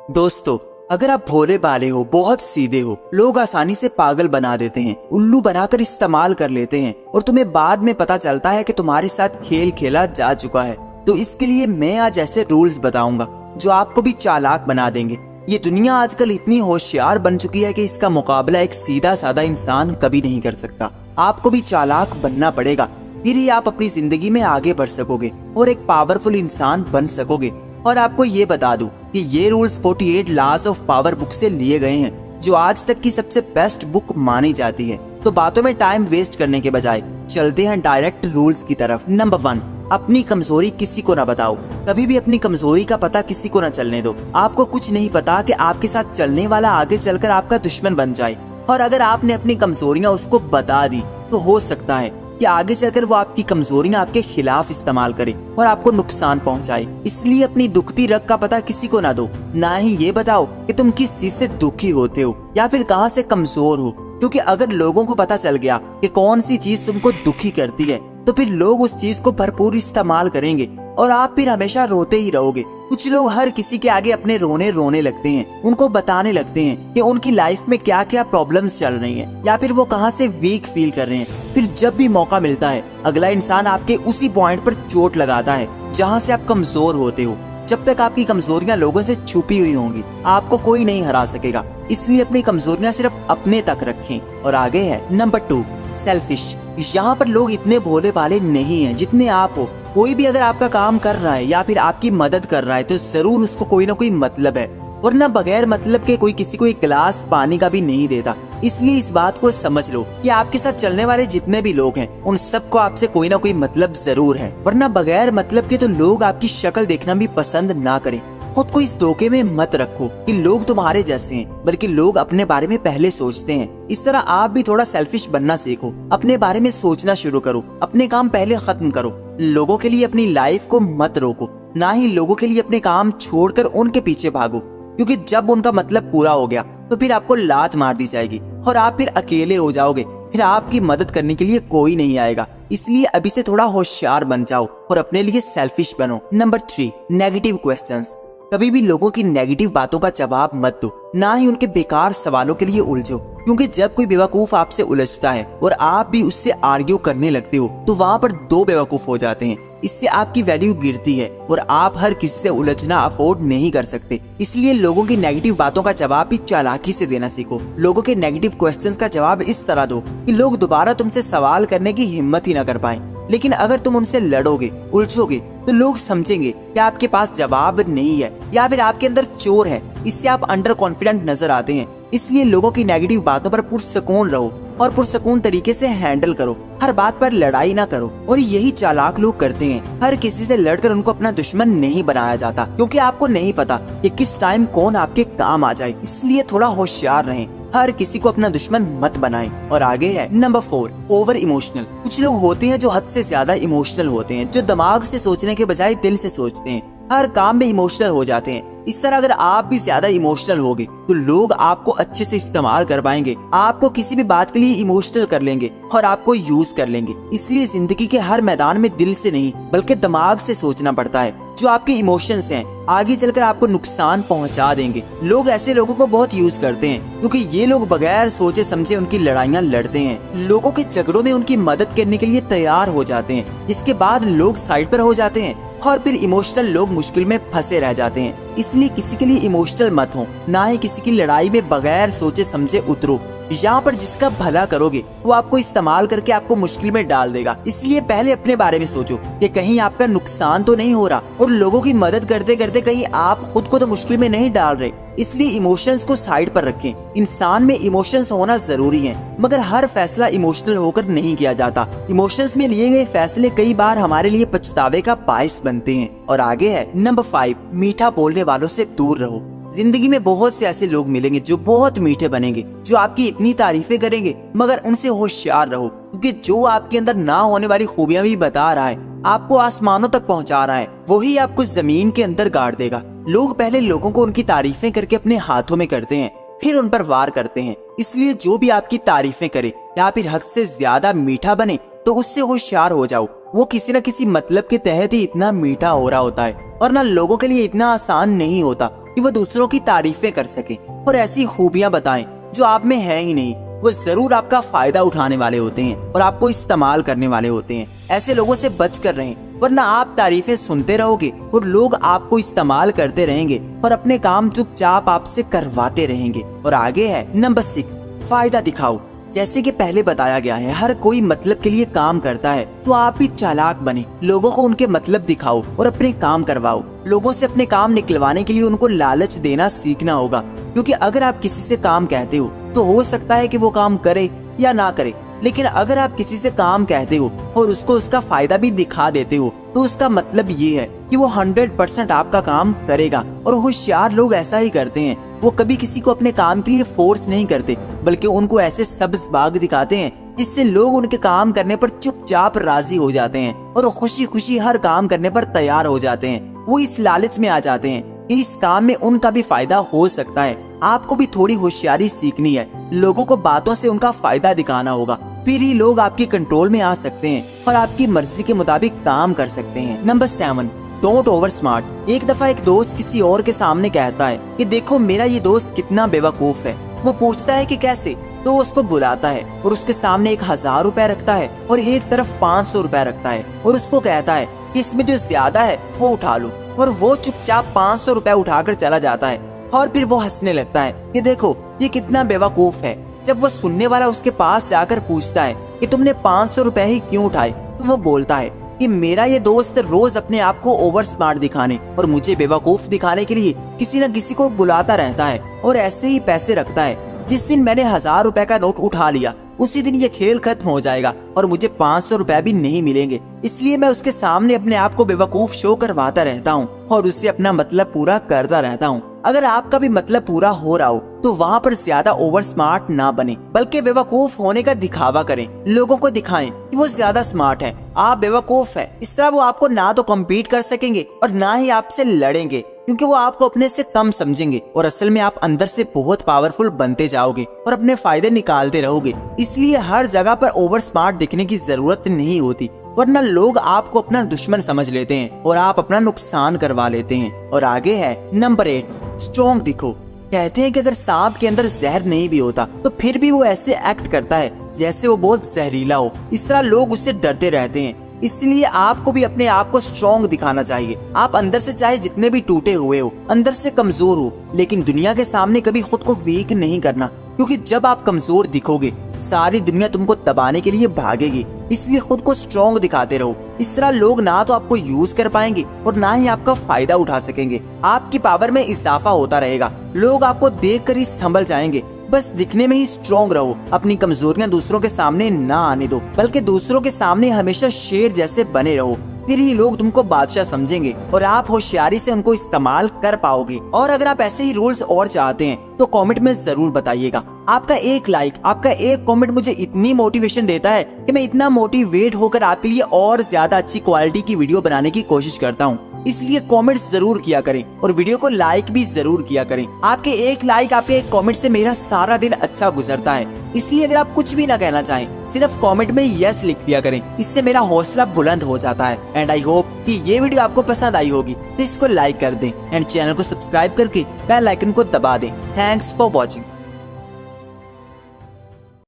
दोस्तों, अगर आप भोले भाले हो, बहुत सीधे हो, लोग आसानी से पागल बना देते हैं, उल्लू बनाकर इस्तेमाल कर लेते हैं और तुम्हें बाद में पता चलता है कि तुम्हारे साथ खेल खेला जा चुका है, तो इसके लिए मैं आज ऐसे रूल्स बताऊंगा जो आपको भी चालाक बना देंगे। ये दुनिया आजकल इतनी होशियार बन चुकी है कि इसका मुकाबला एक सीधा साधा इंसान कभी नहीं कर सकता। आपको भी चालाक बनना पड़ेगा, फिर ही आप अपनी जिंदगी में आगे बढ़ सकोगे और एक पावरफुल इंसान बन सकोगे। और आपको ये बता दूं कि ये rules 48 laws of power book से लिए गए हैं, जो आज तक की सबसे बेस्ट बुक मानी जाती है। तो बातों में टाइम वेस्ट करने के बजाय चलते हैं डायरेक्ट रूल्स की तरफ। नंबर 1, अपनी कमजोरी किसी को ना बताओ। कभी भी अपनी कमजोरी का पता किसी को ना चलने दो। आपको कुछ नहीं पता कि आपके साथ चलने वाला आगे चलकर आपका दुश्मन बन जाए, और अगर आपने अपनी कमजोरियां उसको बता दी तो हो सकता है कि आगे चलकर वो आपकी कमजोरियां आपके खिलाफ इस्तेमाल करे और आपको नुकसान पहुंचाए। इसलिए अपनी दुखती रग का पता किसी को ना दो। ना ही ये बताओ कि तुम किस चीज से दुखी होते हो या फिर कहां से कमजोर हो, क्योंकि अगर लोगों को पता चल गया कि कौन सी चीज तुमको दुखी करती है तो फिर लोग उस चीज को भरपूर इस्तेमाल करेंगे और आप फिर हमेशा रोते ही रहोगे। कुछ लोग हर किसी के आगे अपने रोने लगते हैं, उनको बताने लगते हैं कि उनकी लाइफ में क्या क्या प्रॉब्लम्स चल रही हैं या फिर वो कहां से वीक फील कर रहे हैं। फिर जब भी मौका मिलता है, अगला इंसान आपके उसी पॉइंट पर चोट लगाता है जहां से आप कमजोर होते हो। जब तक आपकी कमजोरियां लोगों से छुपी हुई होंगी, आपको कोई नहीं हरा सकेगा। इसलिए अपनी कमजोरियां सिर्फ अपने तक रखें। और आगे है नंबर 2, सेल्फिश। यहाँ पर लोग इतने भोले भाले नहीं हैं जितने आप हो। कोई भी अगर आपका काम कर रहा है या फिर आपकी मदद कर रहा है तो जरूर उसको कोई ना कोई मतलब है, वरना बगैर मतलब के कोई किसी को एक गिलास पानी का भी नहीं देता। इसलिए इस बात को समझ लो कि आपके साथ चलने वाले जितने भी लोग हैं उन सबको आपसे कोई ना कोई मतलब जरूर है, वरना बगैर मतलब के तो लोग आपकी शक्ल देखना भी पसंद ना करें। खुद को इस धोखे में मत रखो कि लोग तुम्हारे जैसे हैं, बल्कि लोग अपने बारे में पहले सोचते हैं। इस तरह आप भी थोड़ा सेल्फिश बनना सीखो, अपने बारे में सोचना शुरू करो, अपने काम पहले खत्म करो। लोगों के लिए अपनी लाइफ को मत रोको, ना ही लोगों के लिए अपने काम छोड़कर उनके पीछे भागो, क्योंकि जब उनका मतलब पूरा हो गया तो फिर आपको लात मार दी जाएगी और आप फिर अकेले हो जाओगे। फिर आपकी मदद करने के लिए कोई नहीं आएगा। इसलिए अभी से थोड़ा होशियार बन जाओ और अपने लिए सेल्फिश बनो। Number 3, negative questions. कभी भी लोगों की नेगेटिव बातों का जवाब मत दो, ना ही उनके बेकार सवालों के लिए उलझो, क्योंकि जब कोई बेवकूफ आपसे उलझता है और आप भी उससे आर्ग्यू करने लगते हो तो वहाँ पर दो बेवकूफ हो जाते हैं। इससे आपकी वैल्यू गिरती है और आप हर किसी से उलझना अफोर्ड नहीं कर सकते। इसलिए लोगों की नेगेटिव बातों का जवाब भी चालाकी से देना सीखो। लोगों के नेगेटिव क्वेश्चंस का जवाब इस तरह दो कि लोग दोबारा तुमसे सवाल करने की हिम्मत ही ना कर पाएं। लेकिन अगर तुम उनसे लड़ोगे, उलझोगे, तो लोग समझेंगे कि आपके पास जवाब नहीं है या फिर आपके अंदर चोर है। इससे आप अंडर कॉन्फिडेंट नजर आते हैं। इसलिए लोगों की नेगेटिव बातों पर पुरसकून रहो और पुरसकून तरीके से हैंडल करो। हर बात पर लड़ाई ना करो, और यही चालाक लोग करते हैं। हर किसी से लड़कर उनको अपना दुश्मन नहीं बनाया जाता, क्योंकि आपको नहीं पता कि किस टाइम कौन आपके काम आ जाए। इसलिए थोड़ा होशियार रहें, हर किसी को अपना दुश्मन मत बनाएं। और आगे है नंबर 4, ओवर इमोशनल। कुछ लोग होते हैं जो हद से ज्यादा इमोशनल होते हैं, जो दिमाग से सोचने के बजाय दिल से सोचते हैं, हर काम में इमोशनल हो जाते हैं। इस तरह अगर आप भी ज्यादा इमोशनल होगे तो लोग आपको अच्छे से इस्तेमाल कर पाएंगे, आपको किसी भी बात के लिए इमोशनल कर लेंगे और आपको यूज कर लेंगे। इसलिए जिंदगी के हर मैदान में दिल से नहीं बल्कि दिमाग से सोचना पड़ता है। जो आपके इमोशंस हैं आगे चलकर आपको नुकसान पहुंचा देंगे। लोग ऐसे लोगों को बहुत यूज करते हैं, क्योंकि ये लोग बगैर सोचे समझे उनकी लड़ाइयाँ लड़ते हैं, लोगों के झगड़ों में उनकी मदद करने के लिए तैयार हो जाते हैं। इसके बाद लोग साइड पर हो जाते हैं और फिर इमोशनल लोग मुश्किल में फंसे रह जाते हैं। इसलिए किसी के लिए इमोशनल मत हो, ना ही किसी की लड़ाई में बगैर सोचे समझे उतरो। यहाँ पर जिसका भला करोगे वो आपको इस्तेमाल करके आपको मुश्किल में डाल देगा। इसलिए पहले अपने बारे में सोचो कि कहीं आपका नुकसान तो नहीं हो रहा, और लोगों की मदद करते करते कहीं आप खुद को तो मुश्किल में नहीं डाल रहे। इसलिए इमोशंस को साइड पर रखें। इंसान में इमोशंस होना जरूरी है, मगर हर फैसला इमोशनल होकर नहीं किया जाता। इमोशंस में लिए गए फैसले कई बार हमारे लिए पछतावे का बायस बनते हैं। और आगे है नंबर 5, मीठा बोलने वालों से दूर रहो। जिंदगी में बहुत से ऐसे लोग मिलेंगे जो बहुत मीठे बनेंगे, जो आपकी इतनी तारीफें करेंगे, मगर उनसे होशियार रहो, क्योंकि जो आपके अंदर ना होने वाली खूबियां भी बता रहा है, आपको आसमानों तक पहुंचा रहा है, वही आपको जमीन के अंदर गाड़ देगा। लोग पहले लोगों को उनकी तारीफें करके अपने हाथों में करते हैं, फिर उन पर वार करते हैं। इसलिए जो भी आपकी तारीफें करे या फिर हद से ज्यादा मीठा बने तो उससे होशियार हो जाओ। वो किसी न किसी मतलब के तहत ही इतना मीठा हो रहा होता है, और ना लोगों के लिए इतना आसान नहीं होता। कि वो दूसरों की तारीफें कर सके और ऐसी खूबियां बताएं जो आप में है ही नहीं। वो जरूर आपका फायदा उठाने वाले होते हैं और आपको इस्तेमाल करने वाले होते हैं। ऐसे लोगों से बच कर रहें, वरना आप तारीफें सुनते रहोगे और लोग आपको इस्तेमाल करते रहेंगे और अपने काम चुपचाप आपसे करवाते रहेंगे। और आगे है नंबर 6, फायदा दिखाओ। जैसे कि पहले बताया गया है, हर कोई मतलब के लिए काम करता है, तो आप भी चालाक बने, लोगों को उनके मतलब दिखाओ और अपने काम करवाओ। लोगों से अपने काम निकलवाने के लिए उनको लालच देना सीखना होगा, क्योंकि अगर आप किसी से काम कहते हो तो हो सकता है कि वो काम करे या ना करे, लेकिन अगर आप किसी से काम कहते हो और उसको उसका फायदा भी दिखा देते हो तो उसका मतलब ये है कि वो 100% आपका काम करेगा। और होशियार लोग ऐसा ही करते हैं, वो कभी किसी को अपने काम के लिए फोर्स नहीं करते, बल्कि उनको ऐसे सब्ज बाग दिखाते हैं जिससे लोग उनके काम करने पर चुपचाप राजी हो जाते हैं और खुशी खुशी हर काम करने पर तैयार हो जाते हैं। वो इस लालच में आ जाते हैं कि इस काम में उनका भी फायदा हो सकता है। आपको भी थोड़ी होशियारी सीखनी है, लोगों को बातों से उनका फायदा दिखाना होगा, फिर ही लोग आपके कंट्रोल में आ सकते हैं और आपकी मर्जी के मुताबिक काम कर सकते हैं। Number 7, don't over smart. एक दफा एक दोस्त किसी और के सामने कहता है कि देखो मेरा ये दोस्त कितना बेवकूफ है। वो पूछता है कि कैसे, तो उसको बुलाता है और उसके सामने 1000 रुपए रखता है और एक तरफ 500 रुपए रखता है और उसको कहता है कि इसमें जो ज्यादा है वो उठा लो। और वो चुपचाप 500 रुपए उठाकर चला जाता है और फिर वो हंसने लगता है कि देखो ये कितना बेवकूफ है। जब वो सुनने वाला उसके पास जाकर पूछता है कि तुमने 500 रुपए ही क्यों उठाए, तो वो बोलता है कि मेरा ये दोस्त रोज अपने आप को ओवर स्मार्ट दिखाने और मुझे बेवकूफ दिखाने के लिए किसी न किसी को बुलाता रहता है और ऐसे ही पैसे रखता है। जिस दिन मैंने 1000 रुपए का नोट उठा लिया उसी दिन ये खेल खत्म हो जाएगा और मुझे 500 रुपए भी नहीं मिलेंगे। इसलिए मैं उसके सामने अपने आप को बेवकूफ शो करवाता रहता हूँ और उससे अपना मतलब पूरा करता रहता हूँ। अगर आपका भी मतलब पूरा हो रहा हो तो वहाँ पर ज्यादा ओवर स्मार्ट ना बने, बल्कि बेवकूफ होने का दिखावा करें। लोगों को दिखाएं कि वो ज्यादा स्मार्ट है, आप बेवकूफ है। इस तरह वो आपको ना तो कम्पीट कर सकेंगे और ना ही आपसे लड़ेंगे, क्योंकि वो आपको अपने से कम समझेंगे और असल में आप अंदर से बहुत पावरफुल बनते जाओगे और अपने फायदे निकालते रहोगे। इसलिए हर जगह पर ओवर स्मार्ट दिखने की जरूरत नहीं होती, वरना लोग आपको अपना दुश्मन समझ लेते हैं और आप अपना नुकसान करवा लेते हैं। और आगे है नंबर 8, स्ट्रॉन्ग दिखो। कहते हैं कि अगर सांप के अंदर जहर नहीं भी होता तो फिर भी वो ऐसे एक्ट करता है जैसे वो बहुत जहरीला हो। इस तरह लोग उससे डरते रहते हैं। इसलिए आपको भी अपने आप को स्ट्रॉन्ग दिखाना चाहिए। आप अंदर से चाहे जितने भी टूटे हुए हो, अंदर से कमजोर हो, लेकिन दुनिया के सामने कभी खुद को वीक नहीं करना, क्योंकि जब आप कमजोर दिखोगे सारी दुनिया तुमको दबाने के लिए भागेगी। इसलिए खुद को स्ट्रॉन्ग दिखाते रहो। इस तरह लोग ना तो आपको यूज कर पाएंगे और ना ही आपका फायदा उठा सकेंगे। आपकी पावर में इजाफा होता रहेगा, लोग आपको देखकर ही संभल जाएंगे। बस दिखने में ही स्ट्रॉन्ग रहो, अपनी कमजोरियां दूसरों के सामने ना आने दो, बल्कि दूसरों के सामने हमेशा शेर जैसे बने रहो। फिर ही लोग तुमको बादशाह समझेंगे और आप होशियारी से उनको इस्तेमाल कर पाओगे। और अगर आप ऐसे ही रूल्स और चाहते हैं तो कमेंट में जरूर बताइएगा। आपका एक लाइक, आपका एक कमेंट मुझे इतनी मोटिवेशन देता है कि मैं इतना मोटिवेट होकर आपके लिए और ज्यादा अच्छी क्वालिटी की वीडियो बनाने की कोशिश करता हूँ। इसलिए कमेंट्स जरूर किया करें और वीडियो को लाइक भी जरूर किया करें। आपके एक लाइक, आपके एक कमेंट से मेरा सारा दिन अच्छा गुजरता है। इसलिए अगर आप कुछ भी ना कहना चाहें, सिर्फ कमेंट में यस लिख दिया करें, इससे मेरा हौसला बुलंद हो जाता है। एंड आई होप कि ये वीडियो आपको पसंद आई होगी, तो इसको लाइक कर दें एंड चैनल को सब्सक्राइब करके बेल आइकन को दबा दें। Thanks for watching.